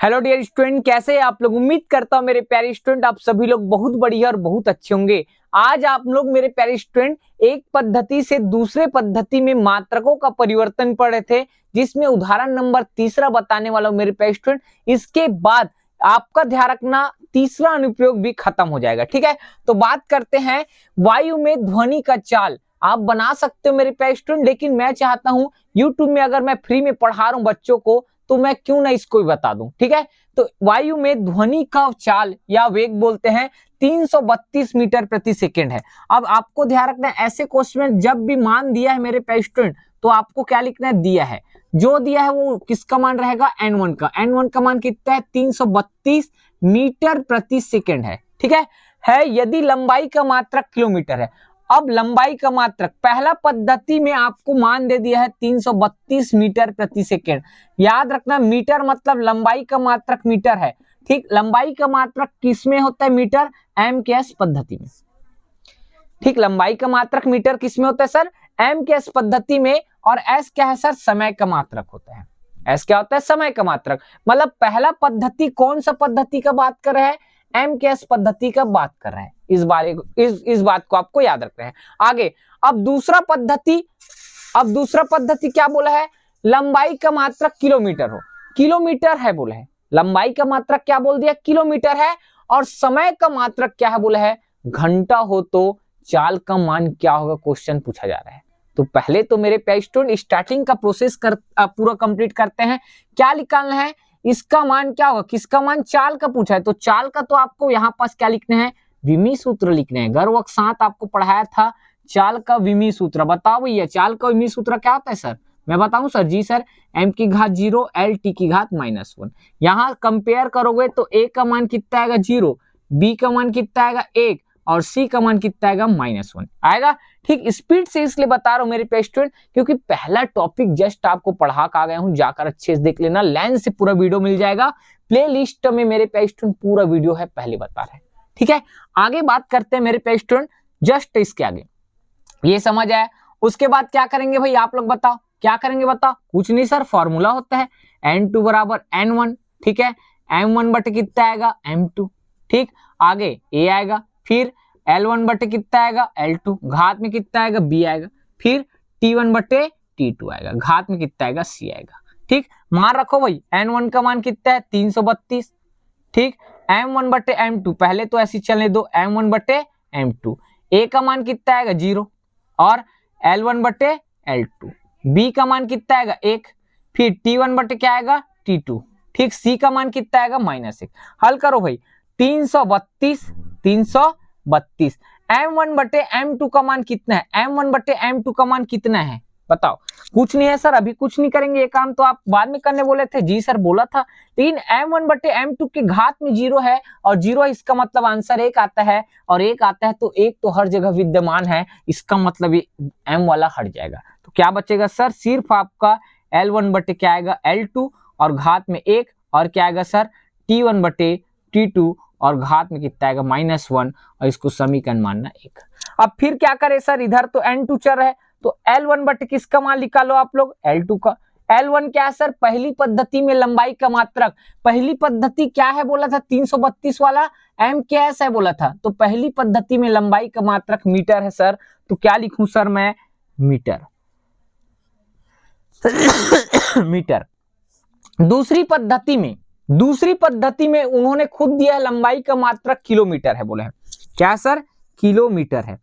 Hello dear student, कैसे हैं आप लोग। उम्मीद करता हूं मेरे प्यारे स्टूडेंट आप सभी लोग बहुत बढ़िया और बहुत अच्छे होंगे। आज आप लोग मेरे प्यारे स्टूडेंट एक पद्धति से दूसरे पद्धति में मात्रकों का परिवर्तन पढ़ रहे थे, जिसमें उदाहरण नंबर तीसरा बताने वाला हूं मेरे प्यारे स्टूडेंट। इसके बाद आपका ध्यान रखना तीसरा अनुप्रयोग भी खत्म हो जाएगा। ठीक है, तो बात करते हैं वायु में ध्वनि का चाल। आप बना सकते हो मेरे प्यारे स्टूडेंट, लेकिन मैं चाहता हूं यूट्यूब में अगर मैं फ्री में पढ़ा रहा हूं बच्चों को तो मैं क्यों ना इसको भी बता दूं। ठीक है, तो वायु में ध्वनि का चाल या वेग बोलते हैं 332 मीटर प्रति सेकेंड है। अब आपको ध्यान रखना है, ऐसे क्वेश्चन में जब भी मान दिया है मेरे प्यारे स्टूडेंट तो आपको क्या लिखना है, दिया है। जो दिया है वो किसका मान रहेगा, n1 का। n1 का मान कितना है, 332 मीटर प्रति सेकेंड है। ठीक है यदि लंबाई का मात्रक किलोमीटर है। अब लंबाई का मात्रक पहला पद्धति में आपको मान दे दिया है 332 मीटर प्रति सेकेंड। याद रखना मीटर मतलब लंबाई का मात्रक मीटर है। ठीक, लंबाई का मात्रक किसमें होता है, मीटर, एम के एस पद्धति में। ठीक, लंबाई का मात्रक मीटर किसमें होता है सर, एम के एस पद्धति में। और एस क्या है सर, समय का मात्रक होता है। एस क्या होता है, समय का मात्रक। मतलब पहला पद्धति कौन सा पद्धति का बात कर रहा है, एम के एस पद्धति का बात कर रहे हैं। इस बात को आपको याद रखना है। आगे अब दूसरा पद्धति क्या बोला है, लंबाई का मात्रक किलोमीटर हो, किलोमीटर है बोला है। लंबाई का मात्रक क्या बोल दिया, किलोमीटर है। और समय का मात्रक क्या है बोला है, घंटा हो। तो चाल का मान क्या होगा, क्वेश्चन पूछा जा रहा है। तो पहले तो मेरे प्यारे स्टूडेंट स्टार्टिंग का प्रोसेस पूरा कंप्लीट करते हैं। क्या निकालना है, इसका मान क्या होगा, किसका मान, चाल का पूछा है। तो चाल का तो आपको यहाँ पास क्या लिखना है, विमी सूत्र लिखने हैं। गर्वक 7 आपको पढ़ाया था चाल का विमी सूत्र। बताओ भैया चाल का विमी सूत्र क्या होता है सर, मैं बताऊं सर, जी सर, m की घात 0 l t की घात -1। यहाँ कंपेयर करोगे तो a का मान कितना आएगा 0, b का मान कितना आएगा 1 और c का मान कितना आएगा -1 आएगा। ठीक, स्पीड से इसलिए बता रहा हूं मेरे पे स्टूडेंट क्योंकि पहला टॉपिक जस्ट आपको पढ़ा के आ गया हूं, जाकर अच्छे से देख लेना। लाइन से पूरा वीडियो मिल जाएगा, प्ले लिस्ट में मेरे पे स्टूडेंट पूरा वीडियो है, पहले बता रहे हैं। ठीक है, आगे बात करते हैं मेरे पे स्टूडेंट, जस्ट इसके आगे ये समझ आया। उसके बाद क्या करेंगे भाई, आप लोग बताओ क्या करेंगे, बताओ। कुछ नहीं सर, फॉर्मूला होता है n2 बराबर n1। ठीक है, m1 बटे कितना आएगा m2। ठीक, आगे a आएगा, फिर l1 बटे कितना आएगा l2, घात में कितना आएगा b आएगा, फिर t1 बटे t2 आएगा, घात में कितना आएगा c आएगा। ठीक, मान रखो भाई n1 का मान कितना है 332। ठीक, m1 बटे m2 पहले तो ऐसी चलने दो, m1 बटे m2, a का मान कितना आएगा 0 और l1 बटे l2, b का मान कितना आएगा 1, फिर t1 बटे क्या आएगा t2। ठीक, c का मान कितना आएगा -1। हल करो भाई, 332 m1 बटे m2 का मान कितना है, m1 बटे m2 का मान कितना है बताओ। कुछ नहीं है सर, अभी कुछ नहीं करेंगे, ये काम तो आप बाद में करने बोले थे। जी सर बोला था, लेकिन m1 बटे m2 के घात में 0 है और 0 इसका मतलब आंसर 1 आता है और 1 आता है तो 1 तो हर जगह विद्यमान है, इसका मतलब ये m वाला हट जाएगा। तो क्या बचेगा सर, सिर्फ आपका l1 बटे क्या आएगा l2 और घात में 1 और क्या आएगा सर t1 बटे t2 और घात में कितना आएगा -1 और इसको समीकरण मानना 1। अब फिर क्या करें सर, इधर तो n2 चर है तो l1 बटे किसका मान निकालो आप लोग, l2 का। l1 क्या है सर, पहली पद्धति में लंबाई का मात्रक। पहली पद्धति क्या है बोला था, 332 वाला m क्या है बोला था। तो पहली पद्धति में लंबाई का मात्रक मीटर है सर, तो क्या लिखूं सर मैं, मीटर मीटर। दूसरी पद्धति में उन्होंने खुद दिया है लंबाई का मात्रक किलोमीटर है बोले हैं। क्या सर, किलोमीटर है।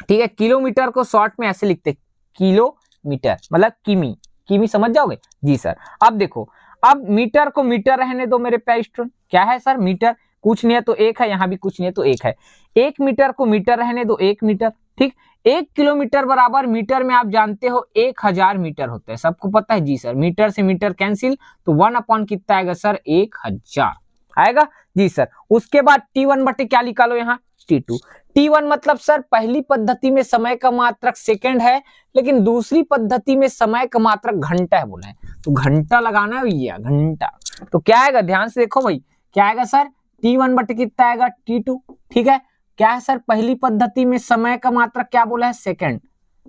ठीक है, किलोमीटर को शॉर्ट में ऐसे लिखते, किलोमीटर मतलब किमी, किमी समझ जाओगे। जी सर, अब देखो, अब मीटर को मीटर रहने दो मेरे प्यारे स्टूडेंट। क्या है सर, मीटर, कुछ नहीं है तो 1 है, यहाँ भी कुछ नहीं है तो 1 है। 1 मीटर को मीटर रहने दो, 1 मीटर। ठीक, 1 किलोमीटर बराबर मीटर में आप जानते हो 1000 मीटर होता है, सबको पता है। जी सर, मीटर से मीटर कैंसिल तो 1 अपॉन कितना आएगा सर, 1000 आएगा। जी सर, उसके बाद t1 बटे क्या निकालो यहाँ t2। t1 मतलब सर पहली पद्धति में समय का मात्रक सेकंड है, लेकिन दूसरी पद्धति में समय का मात्रक घंटा है बोला है, तो घंटा लगाना है भैया, घंटा। तो क्या आएगा, ध्यान से देखो भाई, क्या आएगा सर, t1 बटे कितना आएगा t2। ठीक है, क्या है सर, पहली पद्धति में समय का मात्रक क्या बोला है, सेकंड,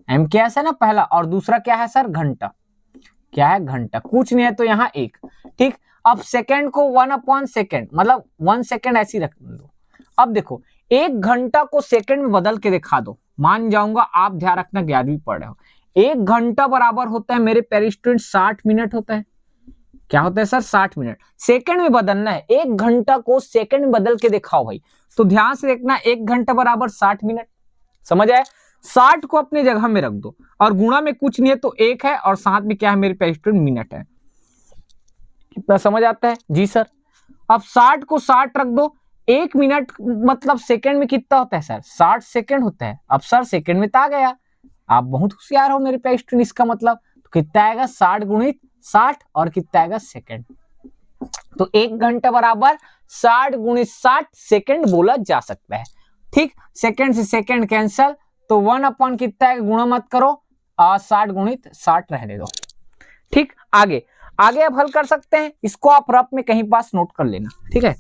m क्या है ना पहला, और दूसरा क्या है सर, घंटा। क्या है, घंटा, कुछ नहीं है तो यहाँ 1। ठीक, अब सेकंड को 1/सेकंड मतलब 1 सेकंड ऐसी रख दो। अब देखो 1 घंटा को सेकंड में बदल के दिखा दो, मान जाऊंगा आप ध्यान रखना 11वीं पढ़ रहे हो। 1 घंटा बराबर होता है मेरे प्यारे स्टूडेंट 60 मिनट होता है। क्या होता है सर? 60 मिनट। सेकंड में बदलना है, 1 घंटा को सेकंड में बदल के दिखाओ भाई। तो ध्यान से देखना, 1 घंटा बराबर 60 मिनट, समझ आए? 60 को अपनी जगह में रख दो और गुणा में कुछ नहीं है तो 1 है और साथ में क्या है मेरे प्यारे स्टूडेंट? मिनट है। कितना समझ आता है? जी सर। अब 60 को 60 रख दो, 1 मिनट मतलब सेकंड में कितना होता है सर? 60 सेकंड होता है। अब सर सेकंड में तो आ गया, आप बहुत होशियार हो मेरे प्यारे स्टूडेंट। इसका मतलब तो कितना आएगा? 60 गुणित 60 और कितना आएगा? सेकंड। तो 1 घंटा बराबर 60 गुणित 60 सेकंड बोला जा सकता है। ठीक, सेकंड से सेकंड कैंसल, तो 1 कितना है? गुणा मत करो, 60 गुणित 60 रहने दो। ठीक, आगे आगे आप हल कर सकते हैं, इसको आप रफ में कहीं पास नोट कर लेना। ठीक है,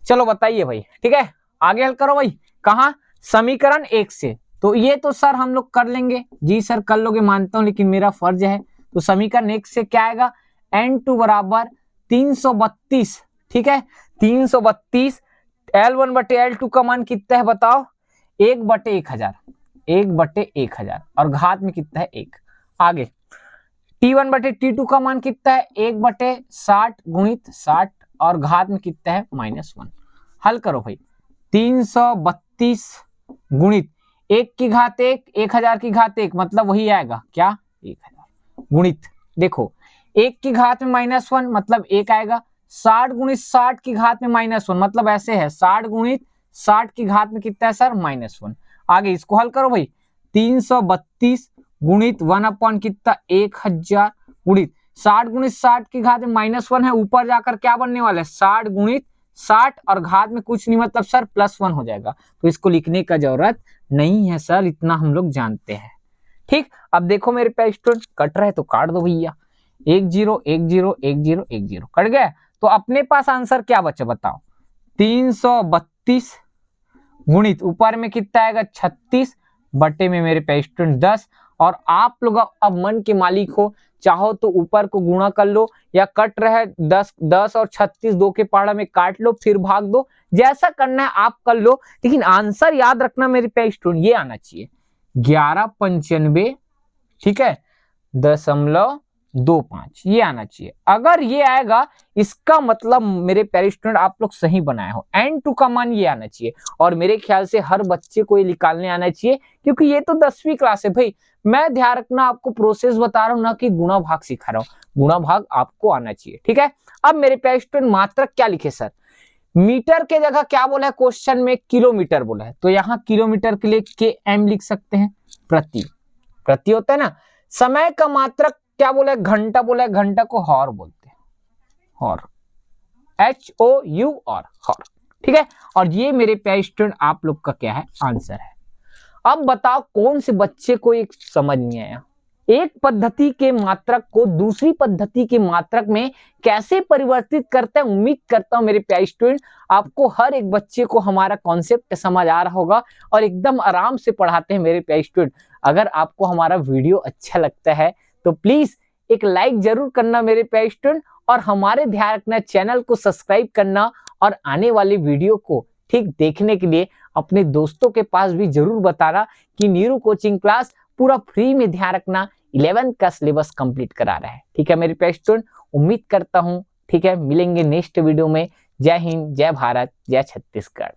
चलो बताइए भाई। ठीक है, आगे हल करो भाई। कहा? समीकरण 1 से। तो ये तो सर हम लोग कर लेंगे। जी सर कर लोगे मानता हूं, लेकिन मेरा फर्ज है। तो समीकरण 1 से क्या आएगा? n2 बराबर 332। ठीक है, 332। L1 बटे L2 का मान कितना है बताओ? 1/1000, 1/1000 और घात में कितना है? 1। आगे T1 बटे T2 का मान कितना है? 1/60 गुणित 60 और घात में कितना है? -1। हल करो भाई। 332 गुणित 1 की घात 1, 1000 की घात 1 मतलब वही आएगा क्या? 1000 गुणित, देखो 1 की घात में -1 मतलब 1 आएगा। 60 गुणित 60 की घात में -1 मतलब ऐसे है 60 गुणित 60 की घात में कितना है सर? -1। आगे इसको हल करो भाई। 332 गुणित 1 कितना? 1000 गुणित 60 गुणित 60 की घात में -1 है, ऊपर जाकर क्या बनने वाला है? 60 गुणित 60 और घात में कुछ नहीं मतलब सर +1 हो जाएगा। तो इसको लिखने का जरूरत नहीं है सर, इतना हम लोग जानते हैं। ठीक, अब देखो मेरे प्यारे स्टूडेंट, कट रहे तो काट दो भैया। 1 0 1 0 1 0 1 0 कट गया। तो अपने पास आंसर क्या बचा बताओ? 332 गुणित ऊपर में कितना आएगा? 36 बटे में मेरे प्यारे स्टूडेंट 10। और आप लोग अब मन के मालिक हो, चाहो तो ऊपर को गुणा कर लो या कट रहे 10 और 36 दो के पहाड़ा में काट लो फिर भाग दो, जैसा करना है आप कर लो। लेकिन आंसर याद रखना मेरे प्यारे स्टूडेंट, ये आना चाहिए 1195, ठीक है, 0.25 ये आना चाहिए। अगर ये आएगा इसका मतलब मेरे प्यारे स्टूडेंट आप लोग सही बनाए हो। n2 का मान ये आना चाहिए और मेरे ख्याल से हर बच्चे को ये निकालने आना चाहिए, क्योंकि ये तो 10वीं क्लास है भाई। मैं ध्यान रखना आपको प्रोसेस बता रहा हूं ना कि गुणा भाग सिखा रहा हूं। गुणा भाग आपको आना चाहिए। ठीक है, अब मेरे प्यारे स्टूडेंट मात्रक क्या लिखे सर? मीटर के जगह क्या बोला है क्वेश्चन में? किलोमीटर बोला है, तो यहाँ किलोमीटर के लिए km लिख सकते हैं। प्रति होता है ना। समय का मात्रक क्या बोला है? घंटा बोला है, घंटा को हॉर बोलते हैं, हॉर, HOU और हॉर। ठीक है, और ये मेरे प्यारे स्टूडेंट आप लोग का क्या है? आंसर है। अब बताओ कौन से बच्चे को एक समझ नहीं आया? एक पद्धति के मात्रक को दूसरी पद्धति के मात्रक में कैसे परिवर्तित करते हैं? उम्मीद करता हूं मेरे प्यारे स्टूडेंट आपको हर एक बच्चे को हमारा कॉन्सेप्ट समझ आ रहा होगा और एकदम आराम से पढ़ाते हैं मेरे प्यारे स्टूडेंट। अगर आपको हमारा वीडियो अच्छा लगता है तो प्लीज एक लाइक जरूर करना मेरे प्यारे स्टूडेंट, और हमारे ध्यान रखना चैनल को सब्सक्राइब करना और आने वाली वीडियो को ठीक देखने के लिए अपने दोस्तों के पास भी जरूर बताना कि नीरू कोचिंग क्लास पूरा फ्री में ध्यान रखना 11 का सिलेबस कंप्लीट करा रहा है। ठीक है मेरे प्यारे स्टूडेंट, उम्मीद करता हूं ठीक है मिलेंगे नेक्स्ट वीडियो में। जय हिंद, जय भारत, जय छत्तीसगढ़।